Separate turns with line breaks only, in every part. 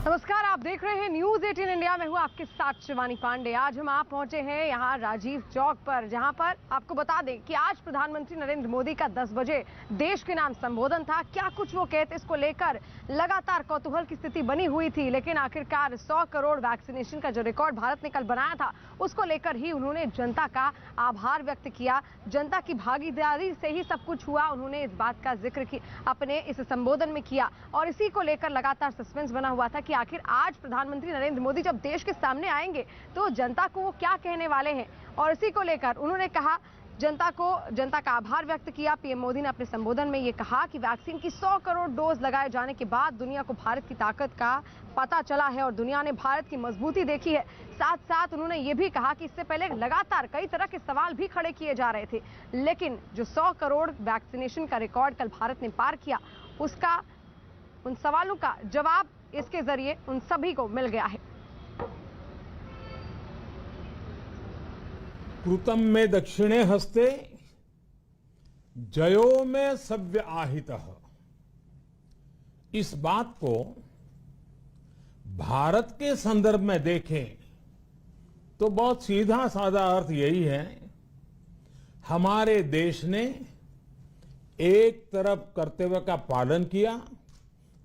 नमस्कार, आप देख रहे हैं न्यूज 18 इंडिया में। हूं आपके साथ शिवानी पांडे। आज हम आप पहुंचे हैं यहां राजीव चौक पर, जहां पर आपको बता दें कि आज प्रधानमंत्री नरेंद्र मोदी का 10 बजे देश के नाम संबोधन था। क्या कुछ वो कहते, इसको लेकर लगातार कौतूहल की स्थिति बनी हुई थी। लेकिन आखिरकार 100 करोड़ वैक्सीनेशन का जो रिकॉर्ड भारत ने कल बनाया था, उसको लेकर ही उन्होंने जनता का आभार व्यक्त किया। जनता की भागीदारी से ही सब कुछ हुआ, उन्होंने इस बात का जिक्र अपने इस संबोधन में किया। और इसी को लेकर लगातार सस्पेंस बना हुआ था कि आखिर आज प्रधानमंत्री नरेंद्र मोदी जब देश के सामने आएंगे तो जनता को वो क्या कहने वाले हैं। और इसी को लेकर उन्होंने कहा, जनता का आभार व्यक्त किया। पीएम मोदी ने अपने संबोधन में ये कहा कि वैक्सीन की 100 करोड़ डोज लगाए जाने के बाद दुनिया को भारत की ताकत का पता चला है और दुनिया ने भारत की मजबूती देखी है। साथ साथ उन्होंने ये भी कहा कि इससे पहले लगातार कई तरह के सवाल भी खड़े किए जा रहे थे, लेकिन जो 100 करोड़ वैक्सीनेशन का रिकॉर्ड कल भारत ने पार किया, उसका उन सवालों का जवाब इसके जरिए उन सभी को मिल गया है।
कृतं में दक्षिणे हस्ते जयो में सव्य आहितः। इस बात को भारत के संदर्भ में देखें तो बहुत सीधा साधा अर्थ यही है, हमारे देश ने एक तरफ कर्तव्य का पालन किया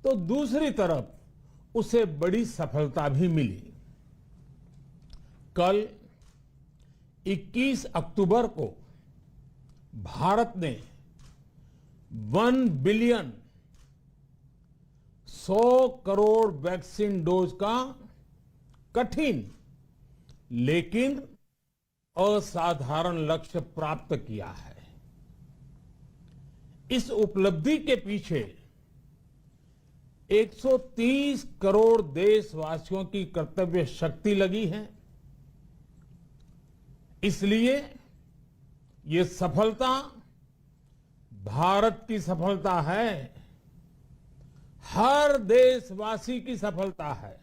तो दूसरी तरफ उसे बड़ी सफलता भी मिली। कल 21 अक्टूबर को भारत ने 1 बिलियन 100 करोड़ वैक्सीन डोज का कठिन लेकिन असाधारण लक्ष्य प्राप्त किया है। इस उपलब्धि के पीछे 130 करोड़ देशवासियों की कर्तव्य शक्ति लगी है। इसलिए ये सफलता भारत की सफलता है, हर देशवासी की सफलता है।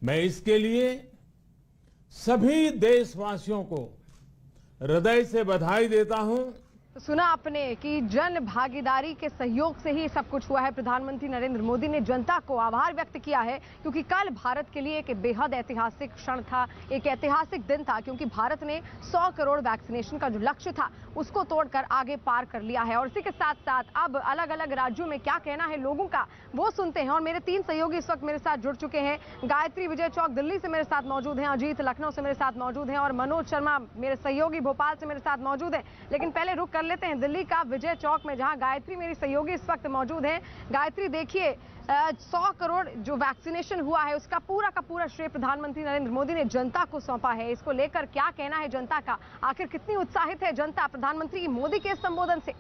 मैं इसके लिए सभी देशवासियों को हृदय से बधाई देता हूं।
सुना आपने कि जन भागीदारी के सहयोग से ही सब कुछ हुआ है। प्रधानमंत्री नरेंद्र मोदी ने जनता को आभार व्यक्त किया है, क्योंकि कल भारत के लिए एक बेहद ऐतिहासिक क्षण था, एक ऐतिहासिक दिन था, क्योंकि भारत ने 100 करोड़ वैक्सीनेशन का जो लक्ष्य था उसको तोड़कर आगे पार कर लिया है। और इसी के साथ साथ अब अलग अलग राज्यों में क्या कहना है लोगों का, वो सुनते हैं। और मेरे 3 सहयोगी इस वक्त मेरे साथ जुड़ चुके हैं। गायत्री विजय चौक दिल्ली से मेरे साथ मौजूद हैं, अजीत लखनऊ से मेरे साथ मौजूद हैं और मनोज शर्मा मेरे सहयोगी भोपाल से मेरे साथ मौजूद हैं। लेकिन पहले रुक कर लेते हैं दिल्ली का विजय चौक में, जहां गायत्री मेरी सहयोगी इस वक्त मौजूद हैं। गायत्री, देखिए 100 करोड़ जो वैक्सीनेशन हुआ है उसका पूरा श्रेय प्रधानमंत्री नरेंद्र मोदी ने जनता को सौंपा है। इसको लेकर क्या कहना है जनता का, आखिर कितनी उत्साहित है जनता प्रधानमंत्री मोदी के संबोधन से?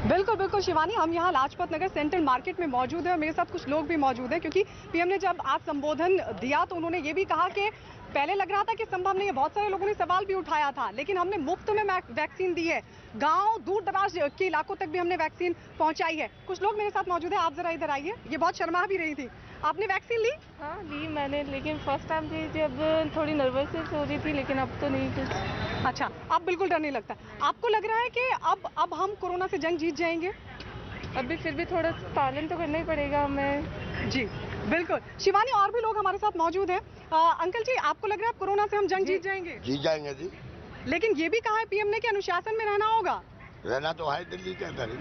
बिल्कुल शिवानी, हम यहाँ लाजपत नगर सेंट्रल मार्केट में मौजूद हैं और मेरे साथ कुछ लोग भी मौजूद हैं, क्योंकि पीएम ने जब आज संबोधन दिया तो उन्होंने ये भी कहा कि पहले लग रहा था कि संभव नहीं है, बहुत सारे लोगों ने सवाल भी उठाया था, लेकिन हमने मुफ्त में वैक्सीन दी है। गांव दूर दराज के इलाकों तक भी हमने वैक्सीन पहुंचाई है। कुछ लोग मेरे साथ मौजूद है, आप जरा इधर आइए। ये बहुत शर्मा भी रही थी। आपने वैक्सीन ली?
हाँ ली मैंने, लेकिन फर्स्ट टाइम थी जब थोड़ी नर्वसनेस हो रही थी, लेकिन अब तो नहीं कुछ।
अच्छा, अब बिल्कुल डर नहीं लगता। आपको लग रहा है कि अब हम कोरोना से जंग जीत जाएंगे?
अभी फिर भी थोड़ा पालन तो करना ही पड़ेगा हमें।
जी बिल्कुल। शिवानी, और भी लोग हमारे साथ मौजूद हैं। अंकल जी, आपको लग रहा है कोरोना से हम जंग जीत जाएंगे?
जीत जाएंगे जी।
लेकिन ये भी कहा है पीएम ने कि अनुशासन में रहना होगा।
रहना तो है दिल्ली के अंदर।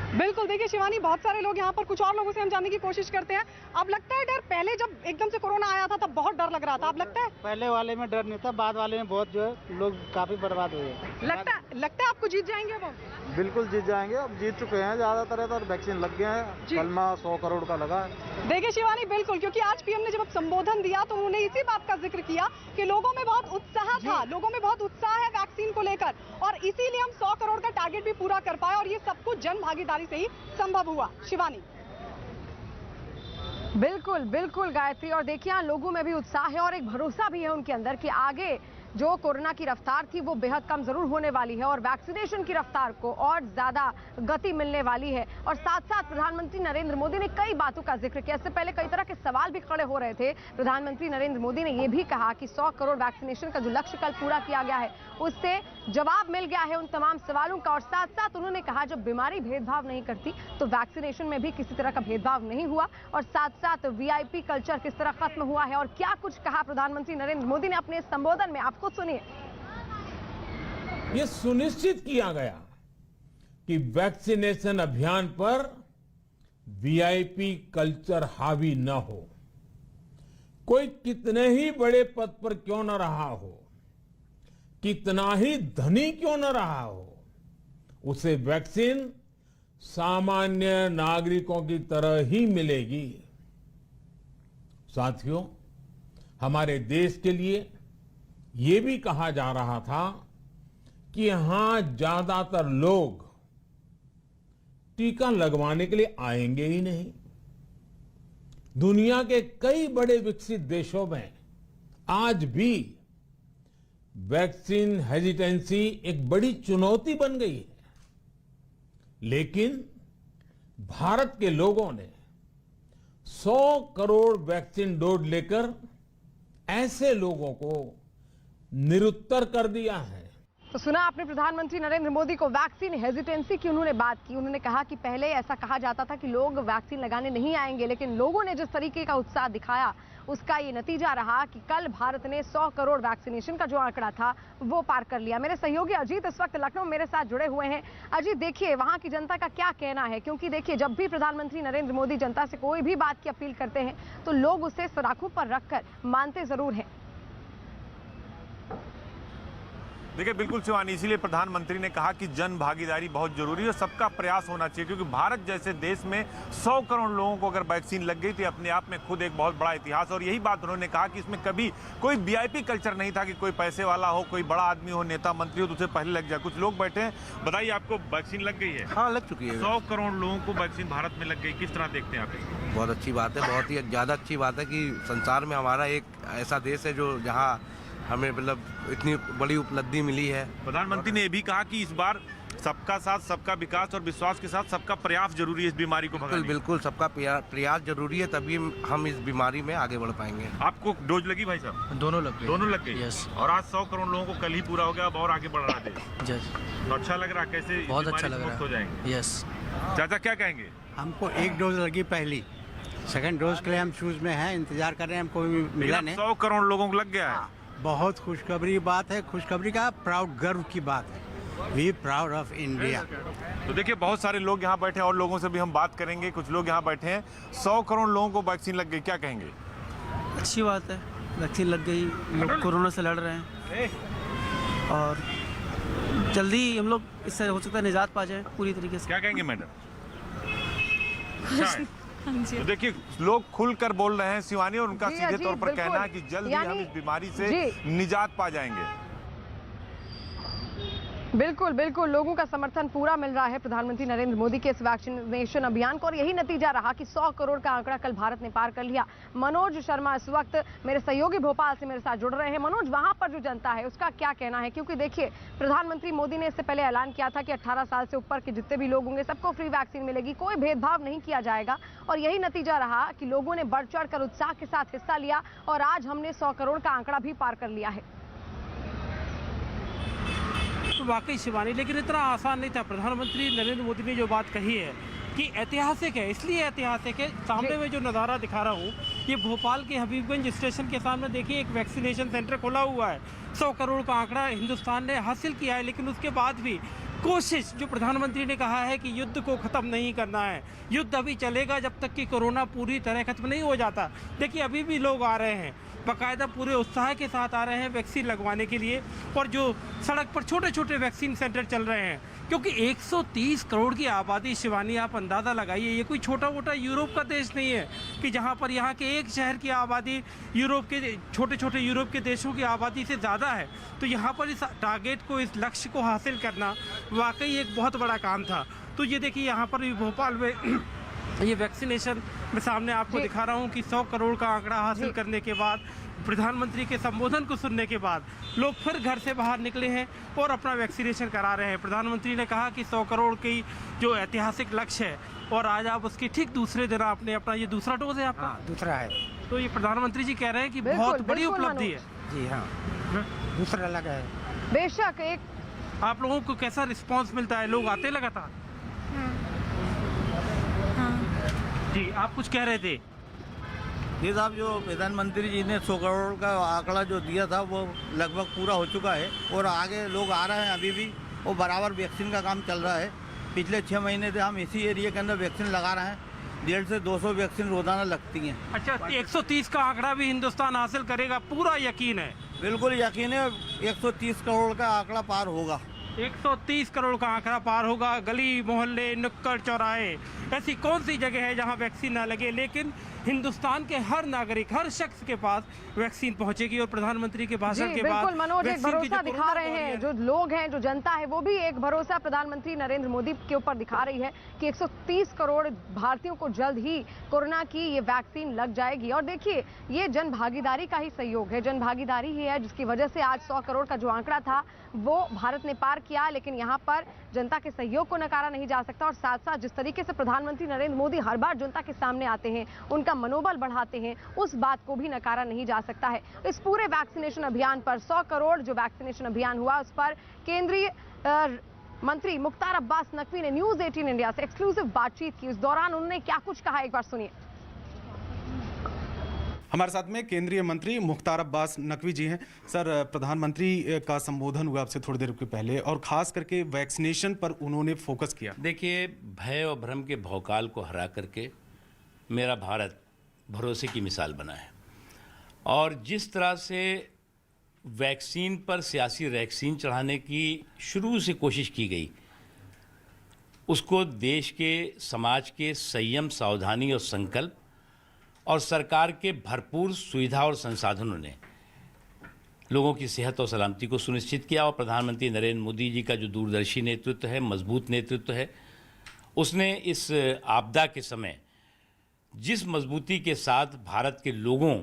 बिल्कुल। देखिए शिवानी, बहुत सारे लोग यहाँ पर, कुछ और लोगों से हम जानने की कोशिश करते हैं। अब लगता है डर? पहले जब एकदम से कोरोना आया था तब बहुत डर लग रहा था, अब लगता है?
पहले वाले में डर नहीं था, बाद वाले में बहुत जो है लोग काफी बर्बाद हुए।
लगता है आपको जीत जाएंगे अब?
बिल्कुल जीत जाएंगे, अब जीत चुके हैं ज्यादातर वैक्सीन लग गए हैं। कल में 100 करोड़ का लगा है।
देखिए शिवानी, बिल्कुल, क्योंकि आज पीएम ने जब संबोधन दिया तो उन्होंने इसी बात का जिक्र किया कि लोगों में बहुत उत्साह था, लोगों में बहुत उत्साह है वैक्सीन को लेकर, और इसीलिए हम 100 करोड़ का टारगेट भी पूरा कर पाए, और ये सब कुछ जन भागीदारी से ही संभव हुआ। शिवानी,
बिल्कुल गायत्री, और देखिए यहाँ लोगों में भी उत्साह है और एक भरोसा भी है उनके अंदर कि आगे जो कोरोना की रफ्तार थी वो बेहद कम जरूर होने वाली है और वैक्सीनेशन की रफ्तार को और ज्यादा गति मिलने वाली है। और साथ साथ प्रधानमंत्री नरेंद्र मोदी ने कई बातों का जिक्र किया। इससे पहले कई तरह के सवाल भी खड़े हो रहे थे। प्रधानमंत्री नरेंद्र मोदी ने यह भी कहा कि 100 करोड़ वैक्सीनेशन का जो लक्ष्य कल पूरा किया गया है उससे जवाब मिल गया है उन तमाम सवालों का। और साथ साथ उन्होंने कहा जब बीमारी भेदभाव नहीं करती तो वैक्सीनेशन में भी किसी तरह का भेदभाव नहीं हुआ। और साथ साथ वीआईपी कल्चर किस तरह खत्म हुआ है और क्या कुछ कहा प्रधानमंत्री नरेंद्र मोदी ने अपने संबोधन में, आप खुद सुनिए।
ये सुनिश्चित किया गया कि वैक्सीनेशन अभियान पर वीआईपी कल्चर हावी न हो। कोई कितने ही बड़े पद पर क्यों न रहा हो, कितना ही धनी क्यों न रहा हो, उसे वैक्सीन सामान्य नागरिकों की तरह ही मिलेगी। साथियों, हमारे देश के लिए ये भी कहा जा रहा था कि यहां ज्यादातर लोग टीका लगवाने के लिए आएंगे ही नहीं। दुनिया के कई बड़े विकसित देशों में आज भी वैक्सीन हेजिटेंसी एक बड़ी चुनौती बन गई है। लेकिन भारत के लोगों ने 100 करोड़ वैक्सीन डोज लेकर ऐसे लोगों को निरुत्तर कर दिया है।
तो सुना आपने प्रधानमंत्री नरेंद्र मोदी को वैक्सीन हेजिटेंसी की उन्होंने बात की। उन्होंने कहा कि पहले ऐसा कहा जाता था कि लोग वैक्सीन लगाने नहीं आएंगे, लेकिन लोगों ने जिस तरीके का उत्साह दिखाया उसका ये नतीजा रहा कि कल भारत ने 100 करोड़ वैक्सीनेशन का जो आंकड़ा था वो पार कर लिया। मेरे सहयोगी अजीत इस वक्त लखनऊ मेरे साथ जुड़े हुए हैं। अजीत, देखिए वहां की जनता का क्या कहना है, क्योंकि देखिए जब भी प्रधानमंत्री नरेंद्र मोदी जनता से कोई भी बात की अपील करते हैं तो लोग उसे सराखों पर रखकर मानते जरूर हैं।
देखिए बिल्कुल शिवानी, इसीलिए प्रधानमंत्री ने कहा कि जन भागीदारी बहुत जरूरी है, सबका प्रयास होना चाहिए, क्योंकि भारत जैसे देश में 100 करोड़ लोगों को अगर वैक्सीन लग गई तो अपने आप में खुद एक बहुत बड़ा इतिहास। और यही बात उन्होंने कहा कि इसमें कभी कोई वीआईपी कल्चर नहीं था कि कोई पैसे वाला हो, कोई बड़ा आदमी हो, नेता मंत्री हो तो उसे पहले लग जाए। कुछ लोग बैठे हैं, बताइए आपको वैक्सीन लग गई है?
हाँ, लग चुकी है।
100 करोड़ लोगों को वैक्सीन भारत में लग गई, किस तरह देखते हैं आप इसको?
बहुत अच्छी बात है, बहुत ही ज़्यादा अच्छी बात है कि संसार में हमारा एक ऐसा देश है जो जहाँ हमें मतलब इतनी बड़ी उपलब्धि मिली है।
प्रधानमंत्री ने यह भी कहा कि इस बार सबका साथ, सबका विकास और विश्वास के साथ सबका प्रयास जरूरी है इस बीमारी को भगाने।
बिल्कुल सबका प्रयास जरूरी है, तभी हम इस बीमारी में आगे बढ़ पाएंगे।
आपको डोज लगी भाई साहब?
दोनों लग गई।
दोनों लग गई?
यस।
और आज 100 करोड़ लोगों को कल ही पूरा हो गया, अब और आगे बढ़ रहा है।
यस।
तो अच्छा लग रहा है, कैसे
बहुत अच्छा लग रहा है।
हो जाएंगे?
यस।
चाचा क्या कहेंगे?
हमको एक डोज लगी, पहली सेकंड डोज के लिए हम शूज में हैं, इंतजार कर रहे हैं, हमको मिला नहीं।
100 करोड़ लोगों को लग गया है।
बहुत खुशखबरी बात है, खुशखबरी का प्राउड, गर्व की बात है। We proud of India.
तो देखिए बहुत सारे लोग यहाँ बैठे हैं और लोगों से भी हम बात करेंगे। कुछ लोग यहाँ बैठे हैं, 100 करोड़ लोगों को वैक्सीन लग गई, क्या कहेंगे?
अच्छी बात है, वैक्सीन लग गई, लोग कोरोना से लड़ रहे हैं और जल्दी हम लोग इससे हो सकता है निजात पा जाए पूरी तरीके से।
क्या कहेंगे मैडम? तो देखिए लोग खुलकर बोल रहे हैं शिवानी, और उनका सीधे तौर पर कहना है कि जल्द ही हम इस बीमारी से निजात पा जाएंगे।
बिल्कुल बिल्कुल, लोगों का समर्थन पूरा मिल रहा है प्रधानमंत्री नरेंद्र मोदी के इस वैक्सीनेशन अभियान को और यही नतीजा रहा कि 100 करोड़ का आंकड़ा कल भारत ने पार कर लिया। मनोज शर्मा इस वक्त मेरे सहयोगी भोपाल से मेरे साथ जुड़ रहे हैं। मनोज, वहां पर जो जनता है उसका क्या कहना है, क्योंकि देखिए प्रधानमंत्री मोदी ने इससे पहले ऐलान किया था कि 18 साल से ऊपर के जितने भी लोग होंगे सबको फ्री वैक्सीन मिलेगी, कोई भेदभाव नहीं किया जाएगा, और यही नतीजा रहा कि लोगों ने बढ़ चढ़ कर उत्साह के साथ हिस्सा लिया और आज हमने 100 करोड़ का आंकड़ा भी पार कर लिया है।
तो वाकई शिवानी, लेकिन इतना आसान नहीं था। प्रधानमंत्री नरेंद्र मोदी ने जो बात कही है कि ऐतिहासिक है, इसलिए ऐतिहासिक है। सामने में जो नज़ारा दिखा रहा हूँ, ये भोपाल के हबीबगंज स्टेशन के सामने देखिए एक वैक्सीनेशन सेंटर खुला हुआ है। 100 करोड़ का आंकड़ा हिंदुस्तान ने हासिल किया है, लेकिन उसके बाद भी कोशिश, जो प्रधानमंत्री ने कहा है कि युद्ध को ख़त्म नहीं करना है, युद्ध अभी चलेगा जब तक कि कोरोना पूरी तरह खत्म नहीं हो जाता। देखिए अभी भी लोग आ रहे हैं, बाकायदा पूरे उत्साह के साथ आ रहे हैं वैक्सीन लगवाने के लिए, और जो सड़क पर छोटे छोटे वैक्सीन सेंटर चल रहे हैं, क्योंकि 130 करोड़ की आबादी, शिवानी आप अंदाज़ा लगाइए, ये कोई छोटा मोटा यूरोप का देश नहीं है कि जहाँ पर यहाँ के एक शहर की आबादी यूरोप के छोटे छोटे यूरोप के देशों की आबादी से ज़्यादा है। तो यहाँ पर इस टारगेट को, इस लक्ष्य को हासिल करना वाकई एक बहुत बड़ा काम था। तो ये देखिए यहाँ पर भी भोपाल में ये वैक्सीनेशन मैं सामने आपको दिखा रहा हूँ कि 100 करोड़ का आंकड़ा हासिल करने के बाद, प्रधानमंत्री के संबोधन को सुनने के बाद लोग फिर घर से बाहर निकले हैं और अपना वैक्सीनेशन करा रहे हैं। प्रधानमंत्री ने कहा कि 100 करोड़ की जो ऐतिहासिक लक्ष्य है, और आज आप उसके ठीक दूसरे दिन आपने अपना ये दूसरा डोज है आपका?
हाँ, दूसरा है।
तो ये प्रधानमंत्री जी कह रहे हैं कि बहुत बड़ी उपलब्धि है।
जी हाँ, दूसरा लगा है।
बेशक एक
आप लोगों को कैसा रिस्पांस मिलता है? लोग आते लगातार? जी, आप कुछ कह रहे थे?
ये साहब, जो प्रधानमंत्री जी ने 100 करोड़ का आंकड़ा जो दिया था वो लगभग पूरा हो चुका है और आगे लोग आ रहे हैं अभी भी, वो बराबर वैक्सीन का काम चल रहा है। पिछले 6 महीने से हम इसी एरिया के अंदर वैक्सीन लगा रहे हैं। 150 से 200 वैक्सीन रोजाना लगती हैं।
अच्छा, 130 का आंकड़ा भी हिंदुस्तान हासिल करेगा, पूरा यकीन है?
बिल्कुल यकीन है, 130 करोड़ का आंकड़ा पार होगा।
130 करोड़ का आंकड़ा पार होगा। गली मोहल्ले, नुक्कड़ चौराहे, ऐसी कौन सी जगह है जहां वैक्सीन ना लगे? लेकिन हिंदुस्तान के हर नागरिक, हर शख्स के पास वैक्सीन पहुंचेगी। और प्रधानमंत्री के भाषण के बाद
बिल्कुल मनोज, एक
वैक्सीन की
भरोसा
जो
दिखा रहे हैं जो लोग हैं, जो जनता है, वो भी एक भरोसा प्रधानमंत्री नरेंद्र मोदी के ऊपर दिखा रही है कि 130 करोड़ भारतीयों को जल्द ही कोरोना की ये वैक्सीन लग जाएगी। और देखिए, ये जन भागीदारी का ही सहयोग है, जन भागीदारी ही है जिसकी वजह से आज 100 करोड़ का जो आंकड़ा था वो भारत ने पार किया। लेकिन यहाँ पर जनता के सहयोग को नकारा नहीं जा सकता। और साथ साथ जिस तरीके से प्रधानमंत्री नरेंद्र मोदी हर बार जनता के सामने आते हैं, उनका मनोबल बढ़ाते हैं, उस बात को भी नकारा नहीं जा सकता है। इस पूरे वैक्सीनेशन अभियान पर 100 करोड़ जो वैक्सीनेशन अभियान हुआ, उस पर केंद्रीय मंत्री मुख्तार अब्बास नकवी ने न्यूज 18 इंडिया से एक्सक्लूसिव बातचीत की। उस दौरान उन्होंने क्या कुछ कहा, एक बार सुनिए।
हमारे साथ में केंद्रीय मंत्री मुख्तार अब्बास नकवी जी हैं। सर, प्रधानमंत्री का संबोधन हुआ आपसे थोड़ी देर के पहले और खास करके वैक्सीनेशन पर उन्होंने फोकस किया।
देखिए, भय और भ्रम के भौकाल को हरा करके मेरा भारत भरोसे की मिसाल बना है। और जिस तरह से वैक्सीन पर सियासी वैक्सीन चढ़ाने की शुरू से कोशिश की गई, उसको देश के, समाज के संयम, सावधानी और संकल्प और सरकार के भरपूर सुविधा और संसाधनों ने लोगों की सेहत और सलामती को सुनिश्चित किया। और प्रधानमंत्री नरेंद्र मोदी जी का जो दूरदर्शी नेतृत्व है, मजबूत नेतृत्व है, उसने इस आपदा के समय जिस मजबूती के साथ भारत के लोगों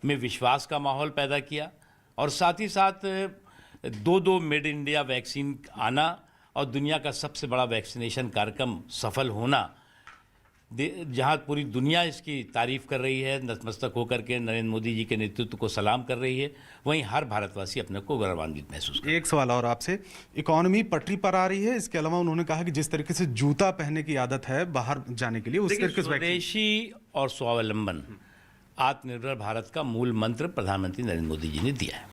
में विश्वास का माहौल पैदा किया, और साथ ही साथ 2 मेड इन इंडिया वैक्सीन आना और दुनिया का सबसे बड़ा वैक्सीनेशन कार्यक्रम सफल होना, जहां पूरी दुनिया इसकी तारीफ कर रही है, नतमस्तक होकर के नरेंद्र मोदी जी के नेतृत्व को सलाम कर रही है, वहीं हर भारतवासी अपने को गौरवान्वित महसूस कर।
एक सवाल और आपसे, इकोनॉमी पटरी पर आ रही है, इसके अलावा उन्होंने कहा कि जिस तरीके से जूता पहनने की आदत है बाहर जाने के लिए, उस तरीके से
स्वदेशी और स्वावलंबन, आत्मनिर्भर भारत का मूल मंत्र प्रधानमंत्री नरेंद्र मोदी जी ने दिया है।